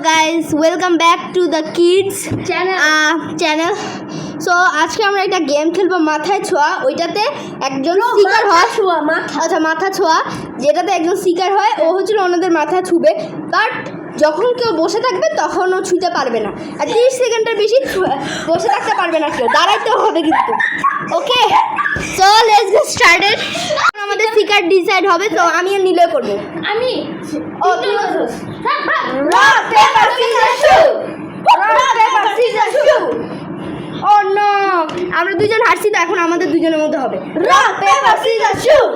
guys, welcome back to the kids channel. So আজকে আমরা একটা গেম খেলবো মাথায় ছোঁয়া। ওইটাতে একজন শিকার হয়, আচ্ছা মাথা ছোঁয়া, যেটাতে একজন শিকার হয় ও হচ্ছিল ওনাদের মাথা ছুবে, বাট যখন কেউ বসে থাকবে তখন ও ছুঁতে পারবে না, আর 30 সেকেন্ডের বেশি বসে থাকতে পারবে না, কেউ দাঁড়াইতে হবে কিন্তু। ওকে, সো লেটস গেট স্টার্টেড। আমাদের শিকার ডিসাইড হবে, তো আমি আর নিলয় করবো। আমি ও তুই rock paper scissors shoot, rock paper scissors shoot. Oh no, আমরা দুজন হারছি, তো এখন আমাদের দুজনের মধ্যে হবে rock paper scissors shoot.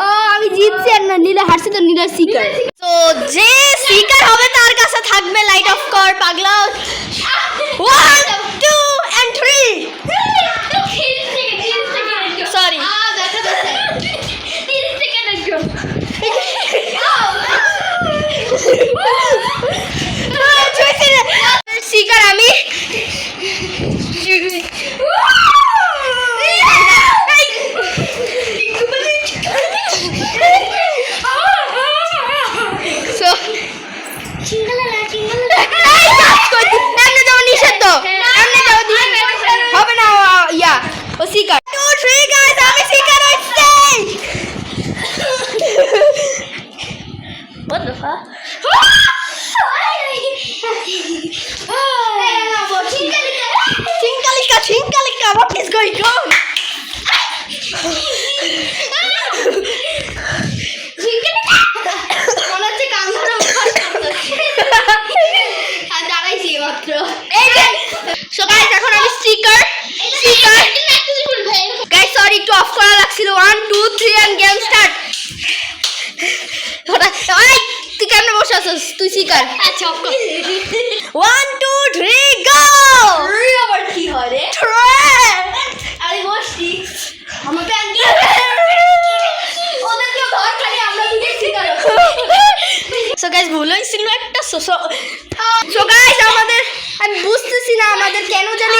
ও আমি জিতছি আর নীলা হারছি, তো নীলার শিকার। তো যে শিকার হবে তার কাছে থাকবে লাইট অফ কর পাগলা। 1 2 and 3 সরি শিকার আমি। হবে না ইয়া ও শিকার। 2 3 গাইস, আমি শিকার হইছি। What the fuck? Chinkalika, what is going on? মনে হচ্ছে কান ধরে দাঁড়াইছি মাত্র। সো গাইস, এখন আমি শিকার। গাইস সরি, একটু অফ করা লাগছিল। 1 2 3 and game start. তুই কেমনে বসে আছিস? তুই শিকার। আচ্ছা, অফ কর। 1 2 3 গো। আবার কি হয় রে? আরে বসছি আমার প্যান দিয়ে ওদের কেউ ধর, খালি আমরা দুটো শিকার। সো গাইস, ভুল হয়েছিল একটা। সো গাইস, আমাদের আমি বুঝতেছি না আমাদের কেন জানি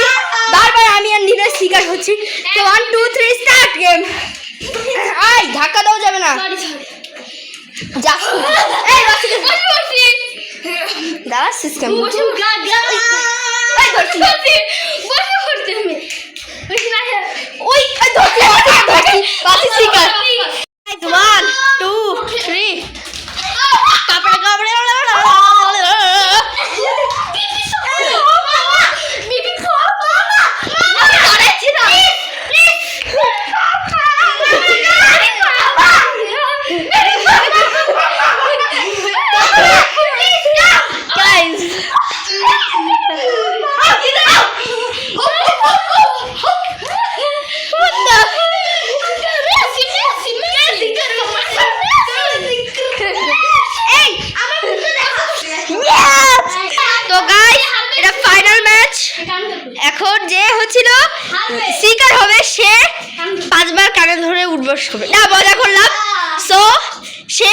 বারবার আমি আর নীলা শিকার হচ্ছি। তো 1 2 3 স্টার্ট গেম। আই ধাক্কা দাও যাবে না। যা এই বসে দাঁড়া সিস্টেম বসে গা গা এই ধরছি বসে করতে হবে। ওই ধরছি বাসি শিকার। 1 2 3 কাপড় কাপড় বিবি খাও মামা দাঁড়াচ্ছি না। Guys, what the? তো গাইস, এটা ফাইনাল ম্যাচ। এখন যে হচ্ছিল শিকার হবে সে 5 বার কানে ধরে উঠবস করবে। না, মজা করলাম। সো সে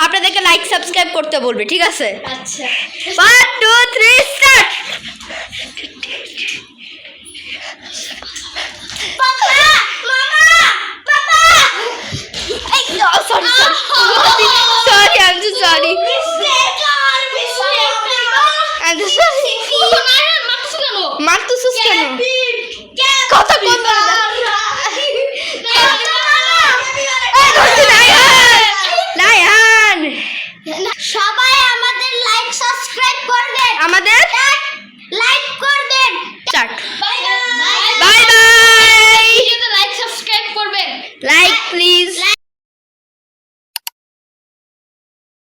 আপনাদেরকে লাইক সাবস্ক্রাইব করতে বলবে, ঠিক আছে? আচ্ছা 1 2 3 স্টার্ট। পাপা মামা পাপা এই sorry sorry I'm so sorry. মারতেছিস কেন? কথা বল না।